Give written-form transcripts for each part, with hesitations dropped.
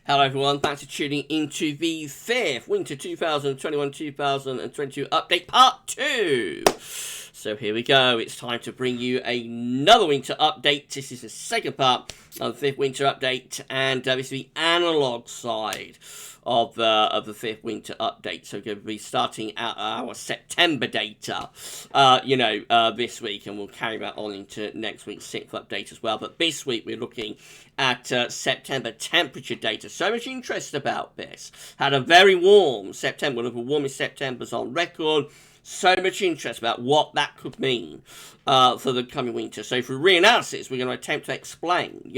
Hello everyone, thanks for tuning into the 5th Winter 2021-2022 update part 2. So here we go, it's time to bring you another winter update. This is the second part of the 5th winter update, and this is the analog side of the 5th winter update. So we're going to be starting at our September data, this week, and we'll carry that on into next week's 6th update as well. But this week we're looking at September temperature data. So much interest about this. Had a very warm September, one of the warmest Septembers on record. So much interest about what that could mean for the coming winter. So for reanalysis, we're going to attempt to explain,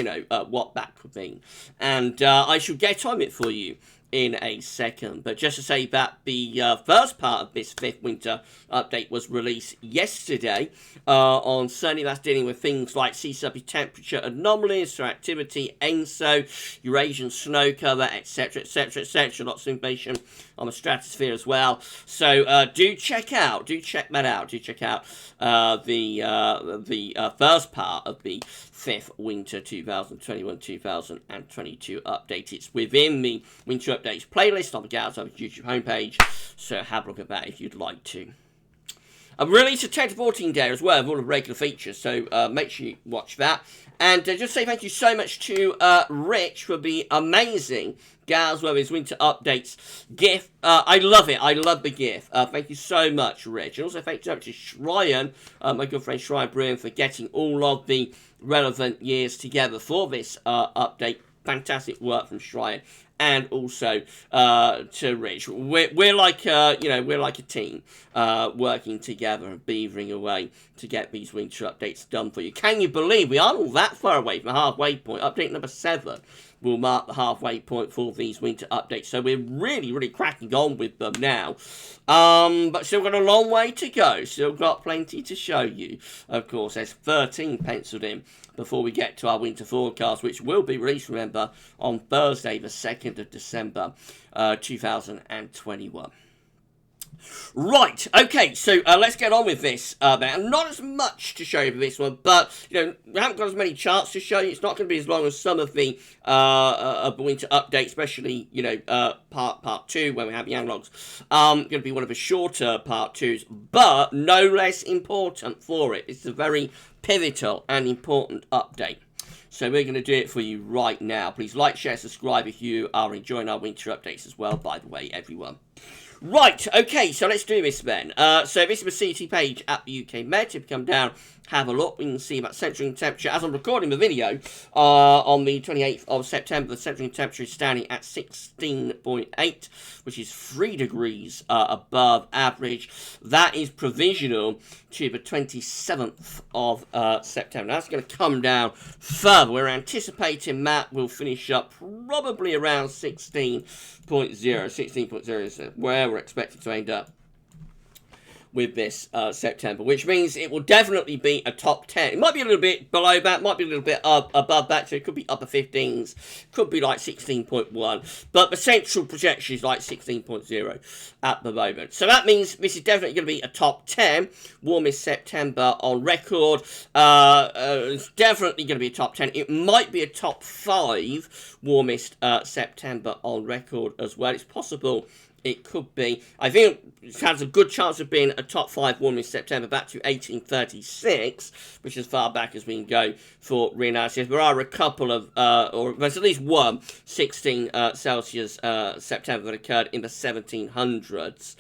what that could mean. And I shall get on it for you in a second. But just to say that the first part of this 5th winter update was released yesterday on Sunday. That's dealing with things like sea surface temperature anomalies, so activity, ENSO, Eurasian snow cover, etc, etc, etc. Lots of information on the stratosphere as well. So do check that out. Do check out the first part of the 5th winter 2021-2022 update. It's within the winter updates playlist on the GavsWeatherVids YouTube homepage, so have a look at that if you'd like to. I've released a 10 to 14 day as well of all the regular features, so make sure you watch that. And just say thank you so much to Rich for the amazing GavsWeatherVids Winter Updates GIF. I love it. I love the GIF. Thank you so much, Rich. And also thank you so much to Shryan, my good friend Shryan Bruin, for getting all of the relevant years together for this update. Fantastic work from Shryan. And also to Rich. We're like we're like a team working together and beavering away to get these winter updates done for you. Can you believe we aren't all that far away from the halfway point? Update number 7 will mark the halfway point for these winter updates. So we're really cracking on with them now. But still got a long way to go. Still got plenty to show you. Of course, there's 13 penciled in before we get to our winter forecast, which will be released, remember, on Thursday, the 2nd of December, 2021. Right, okay, so let's get on with this then. Not as much to show you for this one, but, we haven't got as many charts to show you. It's not going to be as long as some of the winter updates, especially, part 2, when we have the analogues. Going to be one of the shorter part 2s, but no less important for it. It's a very pivotal and important update. So we're going to do it for you right now. Please like, share, subscribe if you are enjoying our winter updates as well, by the way, everyone. Right, okay, so let's do this then. So this is the CT page at the UK Met. If you come down, have a look, we can see that central temperature, as I'm recording the video, on the 28th of September, the central temperature is standing at 16.8, which is 3 degrees above average. That is provisional to the 27th of September. That's going to come down further. We're anticipating that will finish up probably around 16.0. 16.0 is where we're expected to end up with this September, which means it will definitely be a top 10. It might be a little bit below that, might be a little bit above that, so it could be upper 15s, could be like 16.1, but the central projection is like 16.0 at the moment. So that means this is definitely going to be a top 10, warmest September on record. It's definitely going to be a top 10. It might be a top 5 warmest September on record as well. It's possible it could be. I think it has a good chance of being a top 5 warmest September back to 1836, which is as far back as we can go for reanalysis. There are a couple of, or there's at least one 16 Celsius September that occurred in the 1700s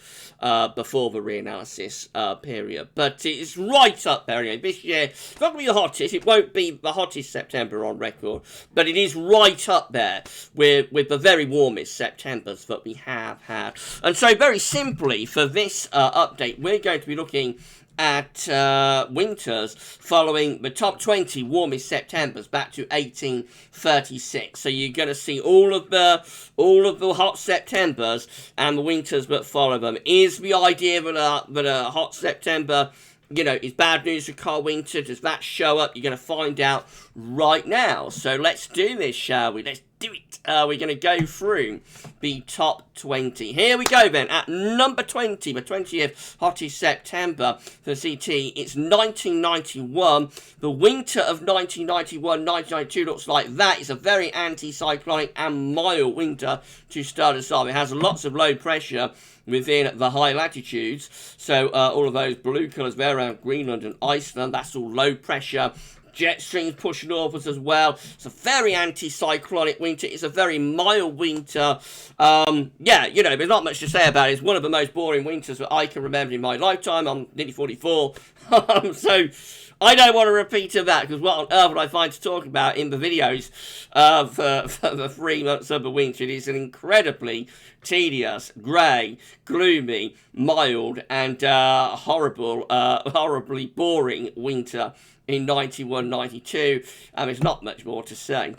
before the reanalysis period. But it's right up there anyway. This year, it's not going to be the hottest. It won't be the hottest September on record, but it is right up there with the very warmest Septembers that we have had. And so very simply for this update, we're going to be looking at winters following the top 20 warmest Septembers back to 1836. So you're going to see all of the hot Septembers and the winters that follow them. Is the idea that a hot September, is bad news for cold winter? Does that show up? You're going to find out right now. So let's do this, shall we? Let's do it. we're going to go through the top 20. Here we go then, at number 20, the 20th hottest September for CT. It's 1991. The winter of 1991-1992 looks like that. It's a very anti-cyclonic and mild winter to start us off. It has lots of low pressure within the high latitudes. So all of those blue colours there around Greenland and Iceland, that's all low pressure. Jet streams pushing northwards as well. It's a very anti-cyclonic winter. It's a very mild winter. Yeah, you know, there's not much to say about it. It's one of the most boring winters that I can remember in my lifetime. I'm nearly 44. So I don't want to repeat of that, because what on earth would I find to talk about in the videos for the 3 months of the winter? It is an incredibly tedious, grey, gloomy, mild, and horribly boring winter in 91-92. There's not much more to say.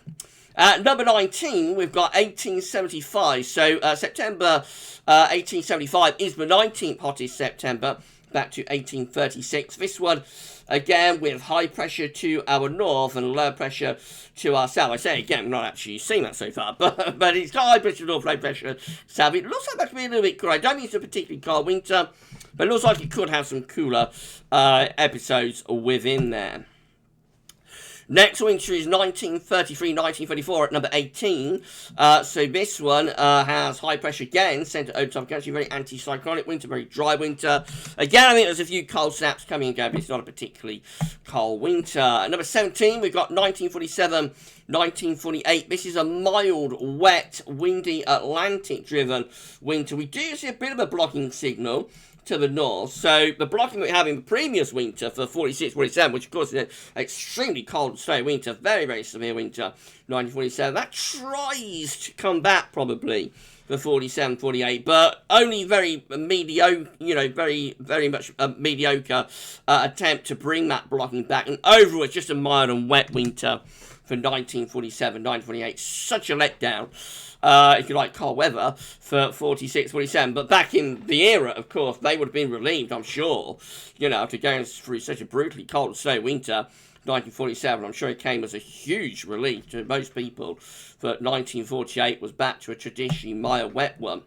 At number 19, we've got 1875. So September 1875 is the 19th hottest September, back to 1836. This one, again, with high pressure to our north and low pressure to our south. I say again, we're not actually seeing that so far, but it's got high pressure north, low pressure south. It looks like that could be a little bit cool. I don't think it's a particularly cold winter, but it looks like it could have some cooler episodes within there. Next winter is 1933-1934 at number 18. So this one has high pressure again, centre over top of the country, very anti-cyclonic winter, very dry winter. Again, I think there's a few cold snaps coming and going, but it's not a particularly cold winter. At number 17, we've got 1947-1948. This is a mild, wet, windy, Atlantic-driven winter. We do see a bit of a blocking signal to the north. So the blocking that we have in the previous winter for 46-47, which of course is an extremely cold, snowy winter, very, very severe winter, 1947, that tries to come back probably for 47-48, but only very mediocre, you know, very, very much a mediocre attempt to bring that blocking back. And overall, it's just a mild and wet winter for 1947-1948. Such a letdown. If you like, cold weather for 46-47. But back in the era, of course, they would have been relieved, I'm sure, you know, after going through such a brutally cold and snowy winter, 1947. I'm sure it came as a huge relief to most people that 1948 was back to a traditionally mild, wet one.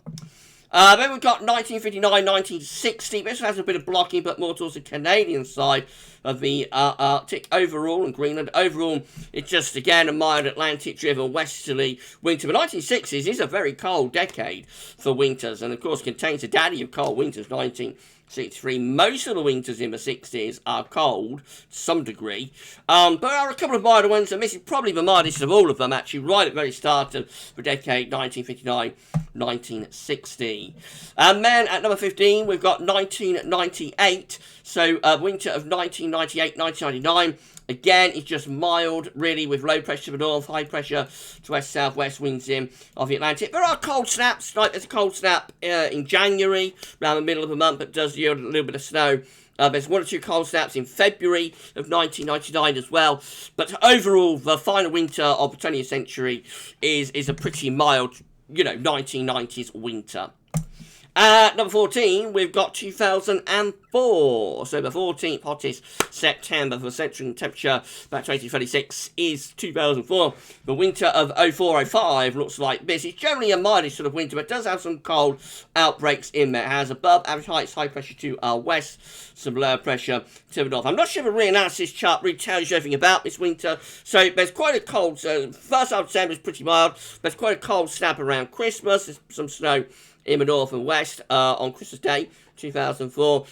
Then we've got 1959-1960. This has a bit of blocking, but more towards the Canadian side of the Arctic overall, and Greenland. Overall, it's just, again, a mild Atlantic-driven westerly winter. The 1960s is a very cold decade for winters, and of course contains a daddy of cold winters, 1963. Most of the winters in the 60s are cold, to some degree. But there are a couple of milder ones, and this is probably the mildest of all of them, actually, right at the very start of the decade, 1959-1960. And then at number 15, we've got 1998. So winter of 1998-1999. Again, it's just mild, really, with low pressure to the north, high pressure to west-southwest winds in of the Atlantic. There are cold snaps, like there's a cold snap in January, around the middle of the month, that does yield a little bit of snow. There's 1 or 2 cold snaps in February of 1999 as well. But overall, the final winter of the 20th century is a pretty mild, you know, 1990s winter. At number 14, we've got 2004. So the 14th hottest September for central temperature back to 1836 is 2004. The winter of 04-05 looks like this. It's generally a mildish sort of winter, but it does have some cold outbreaks in there. It has above average heights, high pressure to our west, some lower pressure to the north. I'm not sure the reanalysis chart really tells you everything about this winter. So there's quite a cold, first half of December is pretty mild. There's quite a cold snap around Christmas. There's some snow in the north and west on Christmas Day, 2004.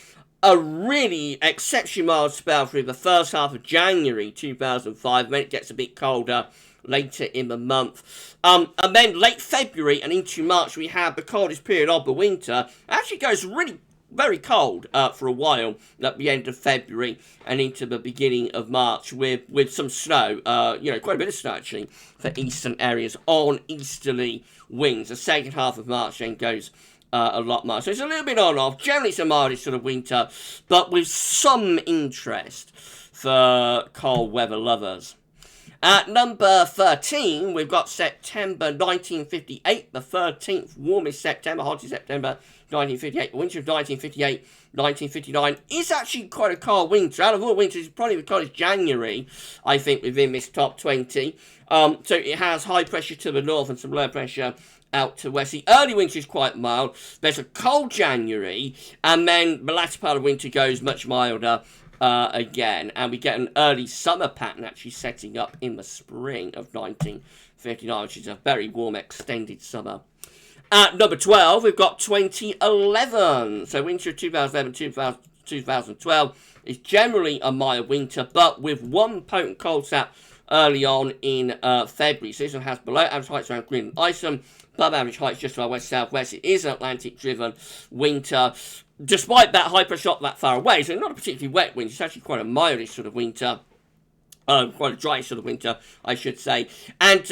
A really exceptionally mild spell through the first half of January, 2005, when it gets a bit colder later in the month. And then late February and into March, we have the coldest period of the winter. It actually goes really very cold for a while at the end of February and into the beginning of March with some snow, you know, quite a bit of snow actually for eastern areas on easterly winds. The second half of March then goes a lot more. So it's a little bit on off. Generally it's a mildish sort of winter, but with some interest for cold weather lovers. At number 13, we've got September 1958, the 13th warmest September, hottest September 1958. The winter of 1958, 1959 is actually quite a cold winter. Out of all winters, it's probably the coldest January, I think, within this top 20. So it has high pressure to the north and some low pressure out to west. The early winter is quite mild. There's a cold January, and then the latter part of winter goes much milder again, and we get an early summer pattern actually setting up in the spring of 1959, which is a very warm extended summer. At number 12, we've got 2011. So winter of 2011-2012 is generally a mild winter, but with one potent cold snap early on in February. So this one has below average heights around Greenland and Iceland, above average heights just to our west-southwest. It is an Atlantic-driven winter. Despite that high pressure not that far away, so not a particularly wet winter, it's actually quite a mildish sort of winter. Quite a dry sort of winter, I should say. And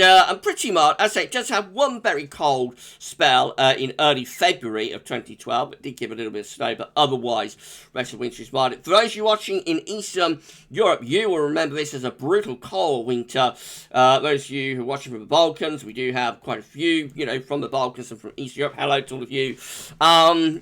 pretty mild. As I say, it does have one very cold spell in early February of 2012. It did give a little bit of snow, but otherwise, rest of the winter is mild. For those of you watching in Eastern Europe, you will remember this as a brutal cold winter. Those of you who are watching from the Balkans, we do have quite a few, from the Balkans and from Eastern Europe. Hello to all of you.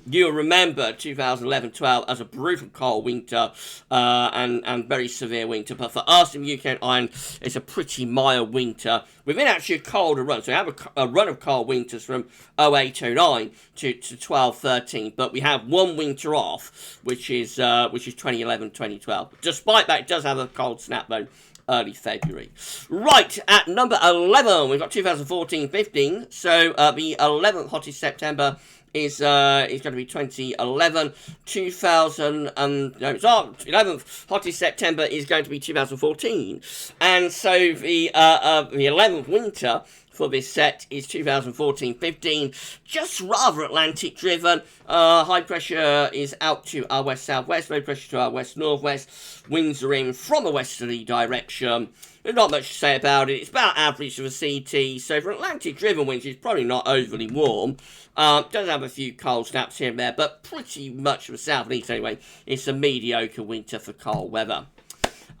You'll remember 2011-12 as a brutal cold winter and very severe winter. But for us in UK and Ireland, it's a pretty mild winter within actually a colder run. So we have a run of cold winters from 08-09 to 12-13, but we have one winter off, which is 2011-2012. Despite that, it does have a cold snap though. Early February. Right, at number 11, we've got 2014-15. So the 11th hottest September is going to be 2011. 11th hottest September is going to be 2014. And so the 11th winter for this set is 2014-15, just rather Atlantic driven. High pressure is out to our west-southwest, low pressure to our west-northwest. Winds are in from a westerly direction. There's not much to say about it. It's about average of a CT, so for Atlantic driven winds, it's probably not overly warm. Does have a few cold snaps here and there, but pretty much for the south and east anyway, it's a mediocre winter for cold weather.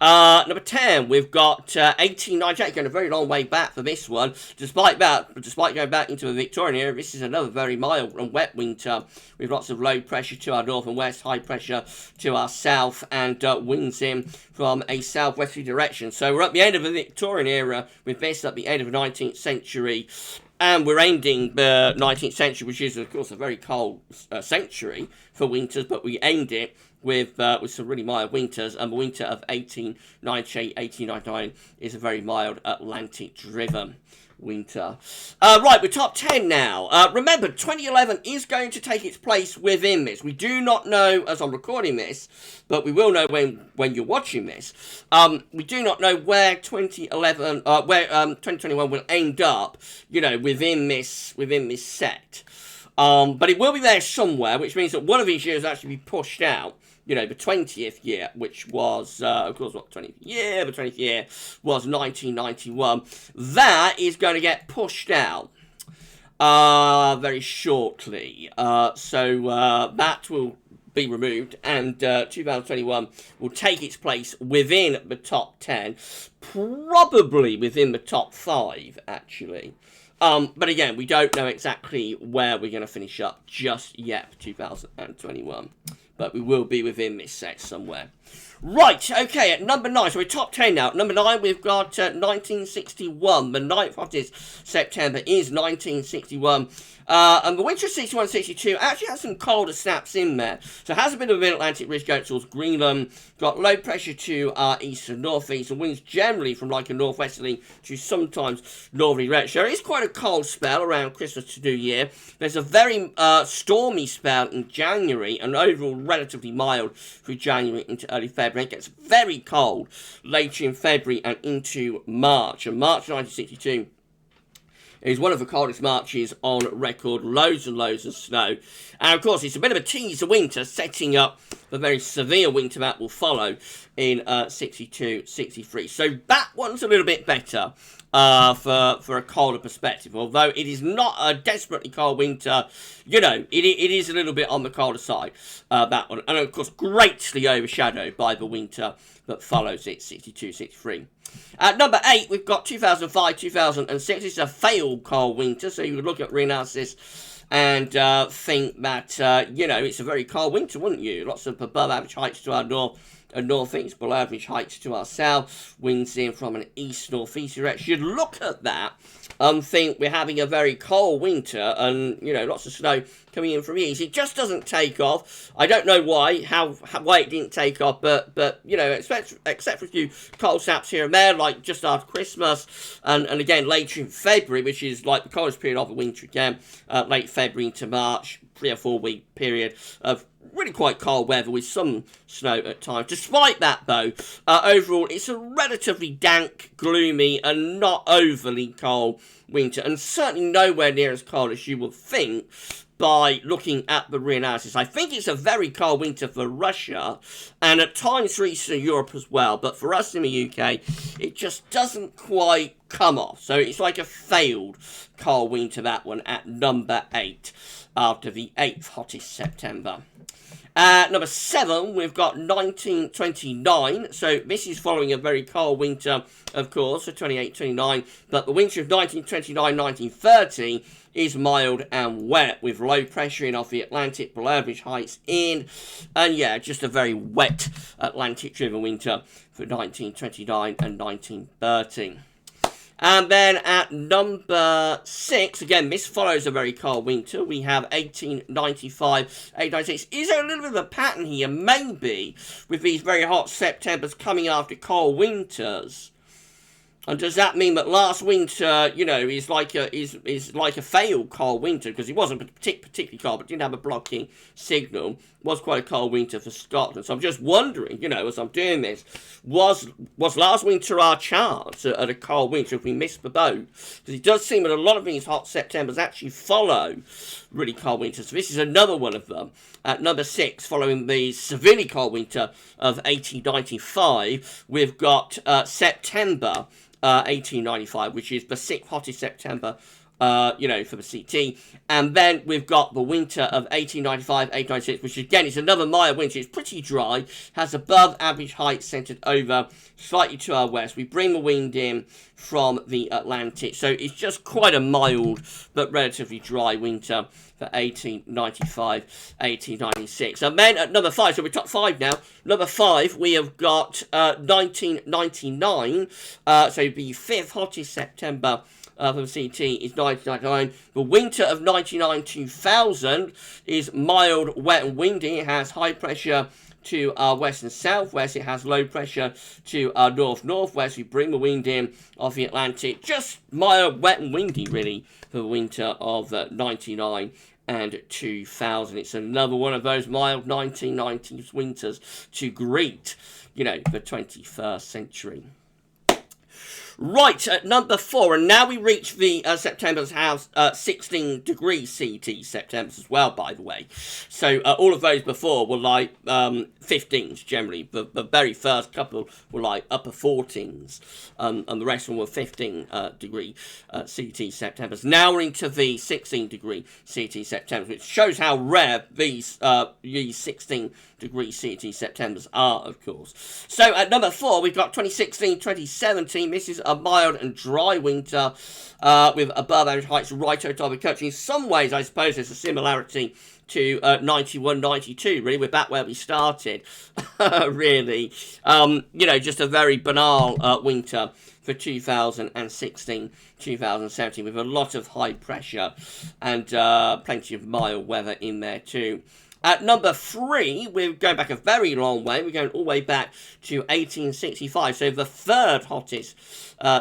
Number 10, we've got 1898, going a very long way back for this one. Despite going back into the Victorian era, this is another very mild and wet winter with lots of low pressure to our north and west, high pressure to our south, and winds in from a southwesterly direction. So we're at the end of the Victorian era with this, at the end of the 19th century. And we're ending the 19th century, which is, of course, a very cold century for winters, but we end it with some really mild winters, and the winter of 1898, 1899 is a very mild Atlantic-driven winter. Right, we're top 10 now. Remember, 2011 is going to take its place within this. We do not know as I'm recording this, but we will know when you're watching this. We do not know where 2021 will end up, within this set. But it will be there somewhere, which means that one of these years will actually be pushed out. The 20th year, which was, of course, what, 20th year? The 20th year was 1991. That is going to get pushed out very shortly. So that will be removed, and 2021 will take its place within the top 10, probably within the top 5, actually. But again, we don't know exactly where we're going to finish up just yet for 2021. But we will be within this set somewhere. Right, okay, at number 9, so we're top 10 now. At number 9, we've got 1961. The 9th hottest September is 1961. And the winter of 61-62 actually has some colder snaps in there. So it has a bit of a mid-Atlantic ridge going towards Greenland. Got low pressure to our east and northeast, and winds generally from like a northwesterly to sometimes northerly direction. There is quite a cold spell around Christmas to New Year. There's a very stormy spell in January, and overall relatively mild through January into early February. It gets very cold later in February and into March. And March 1962 is one of the coldest Marches on record. Loads and loads of snow. And of course, it's a bit of a teaser winter, setting up the very severe winter that will follow in 62-63. So that one's a little bit better. for a colder perspective. Although it is not a desperately cold winter, you know, it is a little bit on the colder side, that one. And of course, greatly overshadowed by the winter that follows it, 62-63. At number 8, we've got 2005-2006. It's a failed cold winter, so you would look at reanalysis and think that, you know, it's a very cold winter, wouldn't you? Lots of above average heights to our north and northeast, below average heights to our south, winds in from an east-northeast direction. You'd look at that and think we're having a very cold winter and, you know, lots of snow coming in from the east. It just doesn't take off. I don't know why, why it didn't take off, but you know, except for a few cold snaps here and there, like just after Christmas, and again later in February, which is like the coldest period of the winter again, late February into March, 3 or 4 week period of really quite cold weather with some snow at times. Despite that, though, overall, it's a relatively dank, gloomy, and not overly cold winter, and certainly nowhere near as cold as you would think by looking at the reanalysis. I think it's a very cold winter for Russia, and at times for Eastern Europe as well, but for us in the UK, it just doesn't quite come off. So it's like a failed cold winter, that one, at number 8, after the 8th hottest September. Number 7, we've got 1929. So this is following a very cold winter, of course, for 28-29. But the winter of 1929-1930 is mild and wet, with low pressure in off the Atlantic, below average heights in. And yeah, just a very wet Atlantic-driven winter for 1929 and 1930. And then at number 6, again, this follows a very cold winter. We have 1895, 1896. Is there a little bit of a pattern here, maybe, with these very hot Septembers coming after cold winters? And does that mean that last winter, you know, is like a failed cold winter, because it wasn't particularly cold, but didn't have a blocking signal. It was quite a cold winter for Scotland. So I'm just wondering, you know, as I'm doing this, was last winter our chance at a cold winter if we missed the boat? Because it does seem that a lot of these hot Septembers actually follow really cold winters. So this is another one of them. At number 6, following the severely cold winter of 1895, we've got September 1895, which is the 6th hottest September, you know, for the CT. And then we've got the winter of 1895, 1896, which again is another mild winter. It's pretty dry, has above average height centered over slightly to our west. We bring the wind in from the Atlantic. So it's just quite a mild but relatively dry winter for 1895, 1896. And then at number 5, so we're top 5 now. Number 5, we have got 1999. So the 5th hottest September from CT is 1999. The winter of 99-2000 is mild, wet and windy. It has high pressure to our west and southwest. It has low pressure to our north-northwest. We bring the wind in off the Atlantic. Just mild, wet and windy, really, for the winter of 99 and 2000. It's another one of those mild 1990s winters to greet, you know, the 21st century. Right, at number 4, and now we reach the September's house, 16 degrees CT September's as well, by the way. So all of those before were like 15s generally. The very first couple were like upper 14s, and the rest of them were 15 degree CT September's. Now we're into the 16 degree CT September's, which shows how rare these 16 degree CT Septembers are, of course. So at number 4, we've got 2016-2017. This is a mild and dry winter with above average heights right over top of the country. In some ways, I suppose there's a similarity to 91-92, really. We're back where we started, really. You know, just a very banal winter for 2016-2017 with a lot of high pressure and plenty of mild weather in there too. At number 3, we're going back a very long way. We're going all the way back to 1865. So the 3rd hottest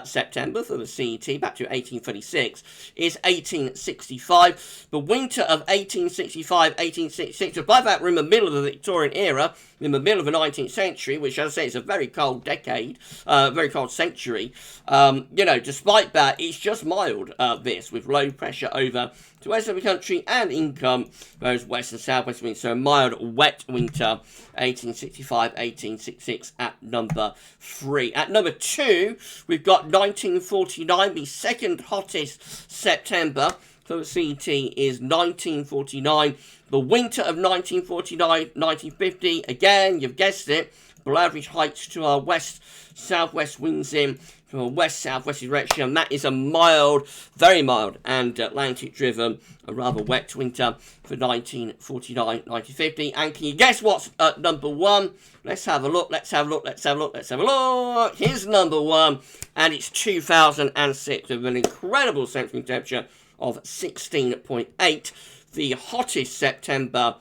September for the CET, back to 1836, is 1865. The winter of 1865-1866. So by that, we're in the middle of the Victorian era, in the middle of the 19th century, which, as I say, is a very cold decade, very cold century. You know, despite that, it's just mild, this, with low pressure over to west of the country and income, those west and southwest winds in. So a mild, wet winter, 1865, 1866 at number 3. At number 2, we've got 1949, the second hottest September for the CET is 1949. The winter of 1949-1950, again, you've guessed it, below average heights to our west-southwest winds in from a west-southwest direction. That is a mild, very mild and Atlantic-driven, a rather wet winter for 1949-1950. And can you guess what's at number 1? Let's have a look, let's have a look, let's have a look, let's have a look. Here's number 1, and it's 2006 with an incredible central temperature of 16.8. The hottest September,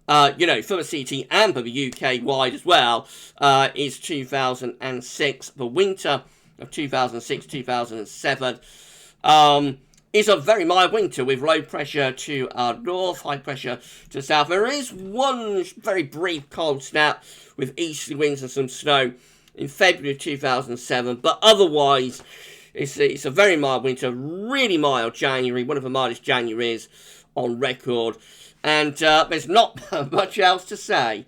for the CT and for the UK wide as well, is 2006. The winter of 2006-2007 is a very mild winter with low pressure to our north, high pressure to south. There is one very brief cold snap with easterly winds and some snow in February of 2007, but otherwise it's a very mild winter, really mild January, one of the mildest Januaries on record, and there's not much else to say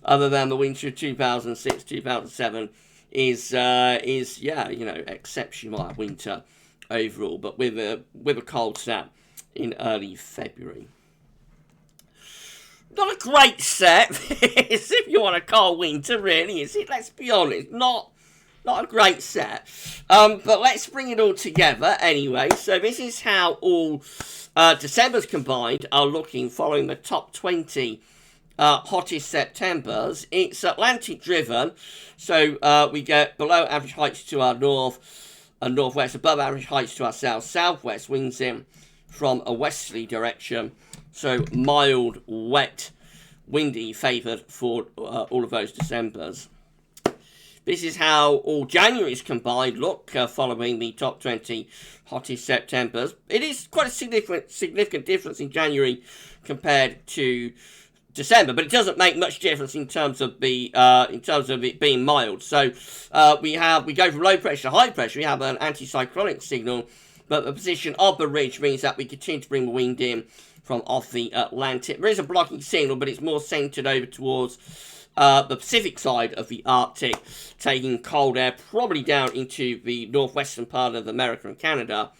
other than the winter of 2006-2007 is exceptionally mild winter overall, but with a cold snap in early February. Not a great set, if you want a cold winter, really, is it? Let's be honest, not a great set, but let's bring it all together anyway. So this is how all Decembers combined are looking following the top 20 hottest Septembers. It's Atlantic driven, so we get below average heights to our north and northwest, above average heights to our southwest, winds in from a westerly direction, so mild, wet, windy favoured for all of those Decembers. This is how all Januaries combined look following the top 20 hottest Septembers. It is quite a significant difference in January compared to December, but it doesn't make much difference in terms of it being mild. So we go from low pressure to high pressure. We have an anticyclonic signal, but the position of the ridge means that we continue to bring the wind in from off the Atlantic. There is a blocking signal, but it's more centered over towards the Pacific side of the Arctic, taking cold air probably down into the northwestern part of America and Canada,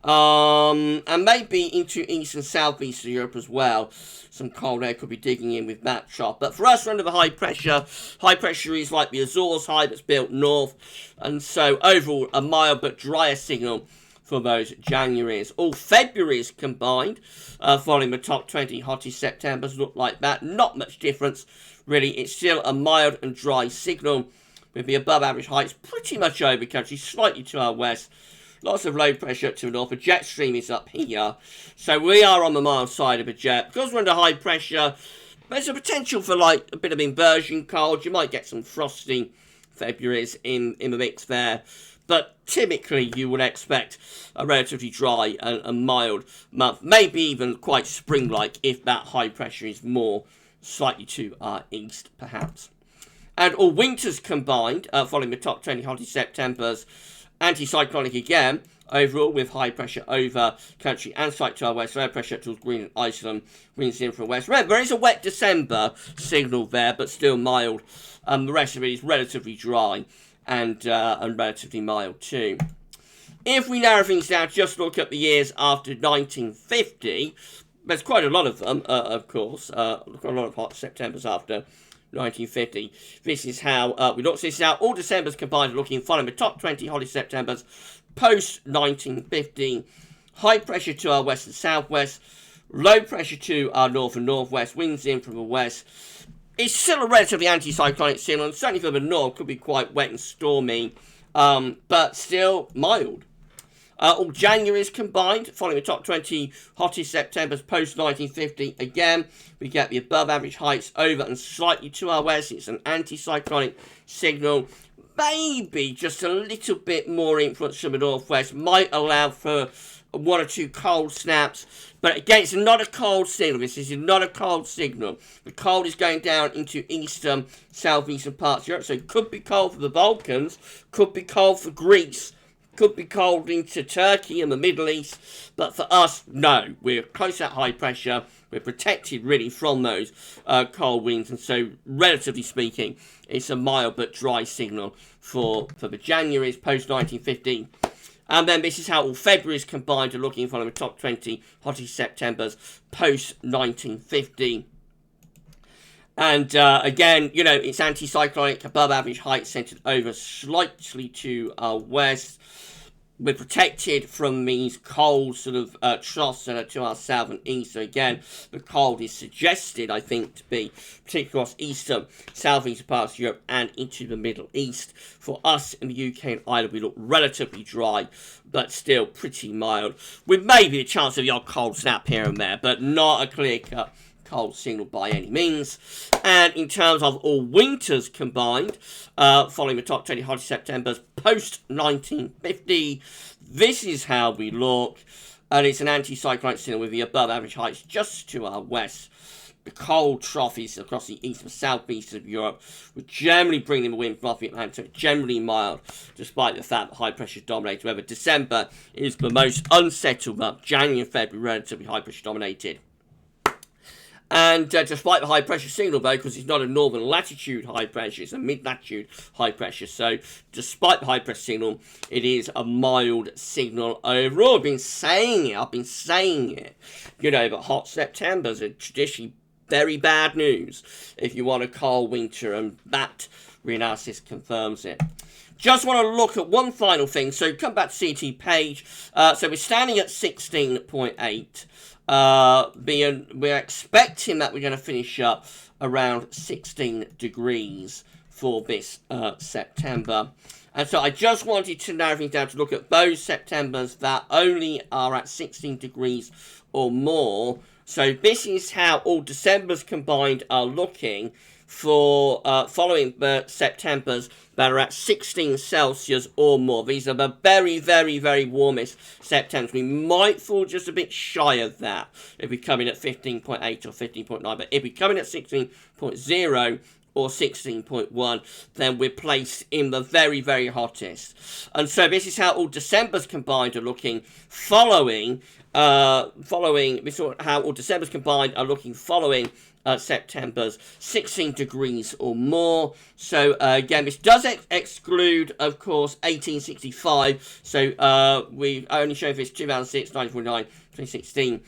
and maybe into east and southeastern Europe as well. Some cold air could be digging in with that chop. But for us, we're under the high pressure. High pressure is like the Azores high that's built north, and so overall a mild but drier signal for those Januaries. All Februaries combined, following the top 20 hottest Septembers, look like that. Not much difference, really. It's still a mild and dry signal with the above average heights pretty much over country, slightly to our west. Lots of low pressure to the north. A jet stream is up here, so we are on the mild side of a jet. Because we're under high pressure, there's a potential for like a bit of inversion cold. You might get some frosty Februaries in the mix there. But typically, you would expect a relatively dry and mild month, maybe even quite spring-like if that high pressure is more slightly to our east, perhaps. And all winters combined, following the top 20 hottest Septembers, anticyclonic again, overall with high pressure over country and slight to our west, low pressure towards Greenland, Iceland, winds in from west. Remember, there is a wet December signal there, but still mild. The rest of it is relatively dry and relatively mild too. If we narrow things down, just look at the years after 1950, there's quite a lot of them, of course, quite a lot of hot Septembers after 1950. This is how we look. This is how all Decembers combined are looking, following the top 20 hottest Septembers post 1950. High pressure to our west and southwest, low pressure to our north and northwest, winds in from the west. It's still a relatively anticyclonic signal, and certainly for the north, could be quite wet and stormy, but still mild. All Januaries combined, following the top 20 hottest Septembers post-1950. Again, we get the above average heights over and slightly to our west. It's an anticyclonic signal. Maybe just a little bit more influence from the northwest might allow for one or two cold snaps. But again, it's not a cold signal. This is not a cold signal. The cold is going down into eastern, southeastern parts of Europe. So it could be cold for the Balkans, could be cold for Greece, Could be cold into Turkey and the Middle East, but for us, no. We're close to that high pressure. We're protected really from those cold winds, and so relatively speaking, it's a mild but dry signal for the January's post 1915. And then this is how all February's combined are looking, following the top 20 hottest September's post 1915. And again, you know, it's anticyclonic, above average height, centered over slightly to our west. We're protected from these cold sort of troughs that are to our south and east. So again, the cold is suggested, I think, to be particularly across eastern, southeastern parts of Europe and into the Middle East. For us in the UK and Ireland, we look relatively dry, but still pretty mild, with maybe a chance of the odd cold snap here and there, but not a clear-cut cold signal by any means. And in terms of all winters combined, following the top 20 hottest September's post 1950, this is how we look, and it's an anticyclonic signal with the above average heights just to our west. The cold trough is across the east and southeast of Europe, with generally bringing the wind from the Atlantic, generally mild, despite the fact that high pressure dominated. However, December is the most unsettled month. January and February relatively high pressure dominated. And despite the high pressure signal, though, because it's not a northern latitude high pressure, it's a mid-latitude high pressure. So despite the high pressure signal, it is a mild signal overall. I've been saying it. You know, but hot Septembers are traditionally very bad news if you want a cold winter, and that reanalysis confirms it. Just want to look at one final thing. So come back to CT page. So we're standing at 16.8. We're expecting that we're going to finish up around 16 degrees for this September. And so I just wanted to narrow things down to look at those Septembers that only are at 16 degrees or more. So this is how all Decembers combined are looking for following the Septembers that are at 16 Celsius or more. These are the very, very, very warmest Septembers. We might fall just a bit shy of that if we come in at 15.8 or 15.9, but if we come in at 16.0 or 16.1, then we're placed in the very, very hottest. And so this is how all Decembers combined are looking following how all Decembers combined are looking following September's 16 degrees or more. So again, this does exclude, of course, 1865. So we only show this 2006, 1949, 2016.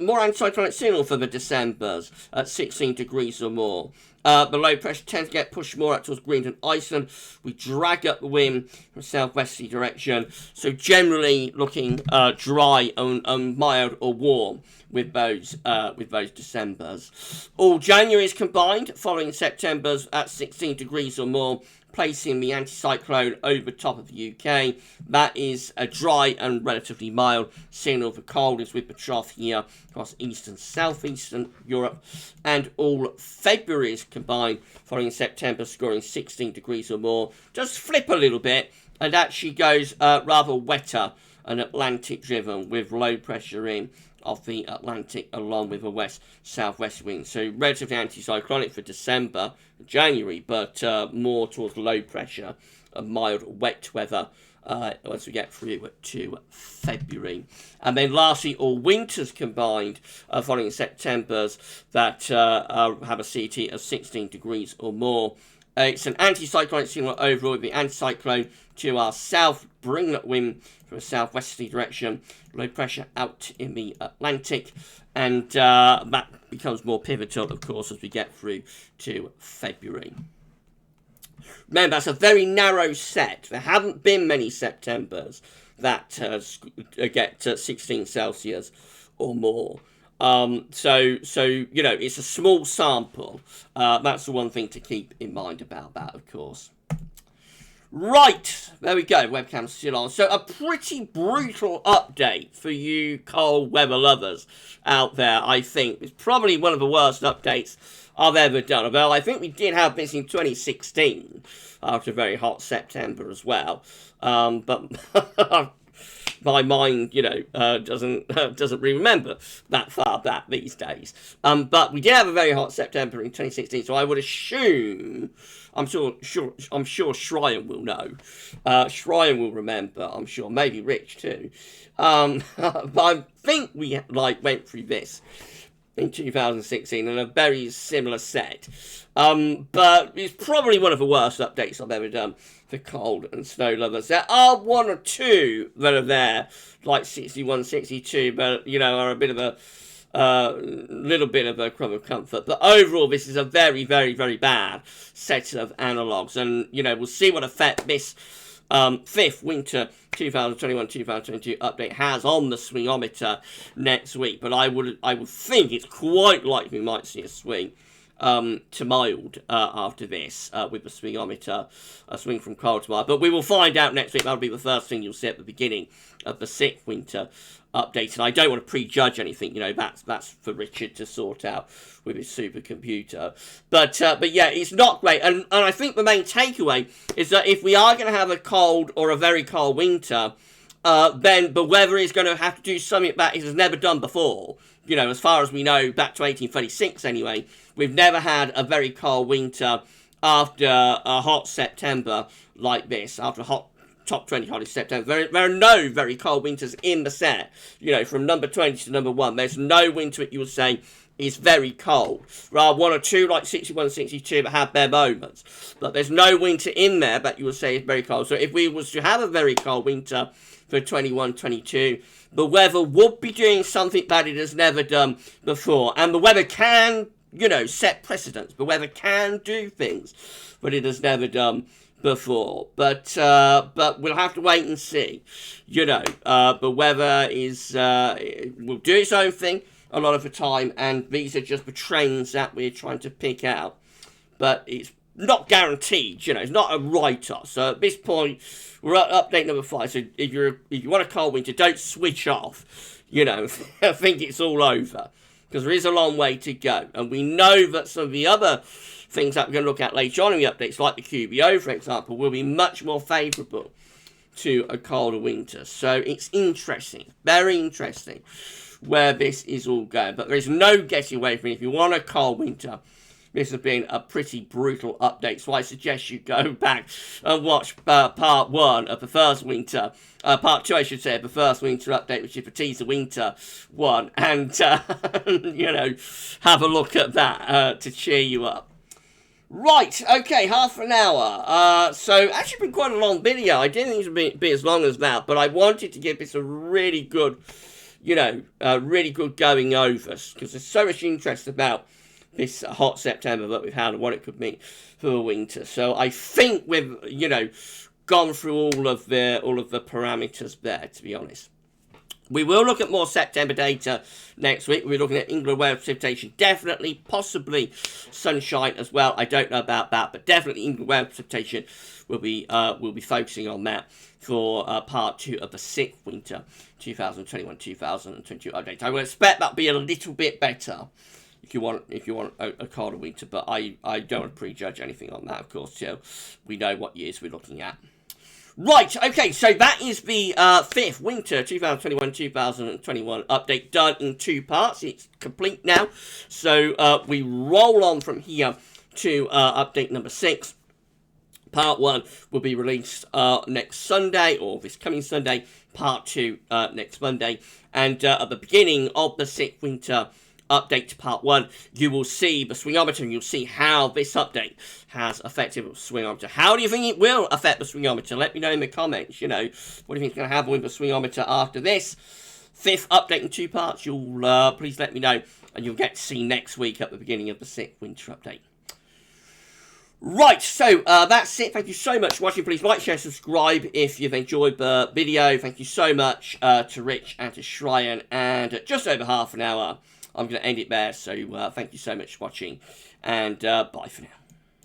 More anticyclonic signal for the Decembers at 16 degrees or more. The low pressure tends to get pushed more up towards Greenland, Iceland. We drag up the wind from southwesterly direction. So generally looking dry and mild or warm with those Decembers. All Januaries combined following September's at 16 degrees or more, placing the anticyclone over top of the UK. That is a dry and relatively mild signal for coldness with the trough here across eastern, southeastern Europe. And all Februaries combined following September scoring 16 degrees or more. Just flip a little bit and actually goes rather wetter and Atlantic driven with low pressure in of the Atlantic along with a west-southwest wind. So relatively anticyclonic for December, January, but more towards low pressure and mild wet weather once we get through to February. And then lastly, all winters combined following September's that have a CT of 16 degrees or more. It's an anticyclonic signal overall with the anticyclone to our south, bring that wind from a southwesterly direction, low pressure out in the Atlantic, and that becomes more pivotal, of course, as we get through to February. Remember, that's a very narrow set. There haven't been many Septembers that get 16 Celsius or more. So you know, it's a small sample. That's the one thing to keep in mind about that, of course. Right, there we go, webcam's still on. So a pretty brutal update for you cold weather lovers out there, I think. It's probably one of the worst updates I've ever done. Although I think we did have this in 2016, after a very hot September as well. But my mind, doesn't really remember that far back these days. But we did have a very hot September in 2016, so I would assume, I'm sure Shryan will know. Shryan will remember, I'm sure, maybe Rich too. But I think we went through this in 2016 in a very similar set. But it's probably one of the worst updates I've ever done for cold and snow lovers. There are one or two that are there, like 61, 62, but, are a bit of a little bit of a crumb of comfort. But overall, this is a very, very, very bad set of analogues. And, we'll see what effect this fifth winter 2021-2022 update has on the swingometer next week. But I would think it's quite likely we might see a swing to mild after this with the swingometer, a swing from cold to mild. But we will find out next week. That'll be the first thing you'll see at the beginning of the sixth winter update. And I don't want to prejudge anything. That's for Richard to sort out with his supercomputer. But yeah, it's not great. And I think the main takeaway is that if we are going to have a cold or a very cold winter, then the weather is going to have to do something that it has never done before. As far as we know, back to 1836 anyway, we've never had a very cold winter after a hot September like this, after a hot top 20 hottest September. There are no very cold winters in the set. From number 20 to number 1, there's no winter that you would say is very cold. There are one or two, like 61, 62, that have their moments. But there's no winter in there that you would say is very cold. So if we was to have a very cold winter for 21, 22, the weather would be doing something that it has never done before. And the weather can, set precedents. The weather can do things that it has never done before. But we'll have to wait and see. The weather will do its own thing a lot of the time. And these are just the trends that we're trying to pick out. But it's not guaranteed, it's not a write-off. So at this point, we're at update number 5. So if you want a cold winter, don't switch off. I think it's all over, because there is a long way to go. And we know that some of the other things that we're going to look at later on in the updates, like the QBO, for example, will be much more favourable to a colder winter. So it's interesting, very interesting, where this is all going. But there is no getting away from it. If you want a cold winter, this has been a pretty brutal update, so I suggest you go back and watch part 1 of the first winter, part 2 I should say, of the first winter update, which is the teaser winter one, and, have a look at that to cheer you up. Right, okay, half an hour. So, actually been quite a long video. I didn't think it would be as long as that, but I wanted to give this a really good, really good going over, because there's so much interest about this hot September that we've had and what it could mean for the winter. So I think we've, gone through all of the parameters there, to be honest. We will look at more September data next week. We're looking at England weather precipitation, definitely, possibly sunshine as well. I don't know about that, but definitely England weather precipitation. We'll be focusing on that for part 2 of the sixth winter 2021-2022 update. I would expect that'll be a little bit better if you want a colder winter, but I don't want to prejudge anything on that, of course, till we know what years we're looking at. Right, okay, so that is the fifth winter 2021-2021 update done in 2 parts. It's complete now, so we roll on from here to update number 6. Part 1 will be released next Sunday, or this coming Sunday. Part 2 next Monday. And at the beginning of the sixth winter update to part 1, you will see the swingometer, and you'll see how this update has affected the swingometer. How do you think it will affect the swingometer? Let me know in the comments, what do you think is going to happen with the swingometer after this fifth update in 2 parts? You'll please let me know, and you'll get to see next week at the beginning of the sixth winter update. Right, so that's it. Thank you so much for watching. Please like, share, subscribe if you've enjoyed the video. Thank you so much to Rich and to Shryan. And at just over half an hour, I'm going to end it there. So thank you so much for watching, and bye for now.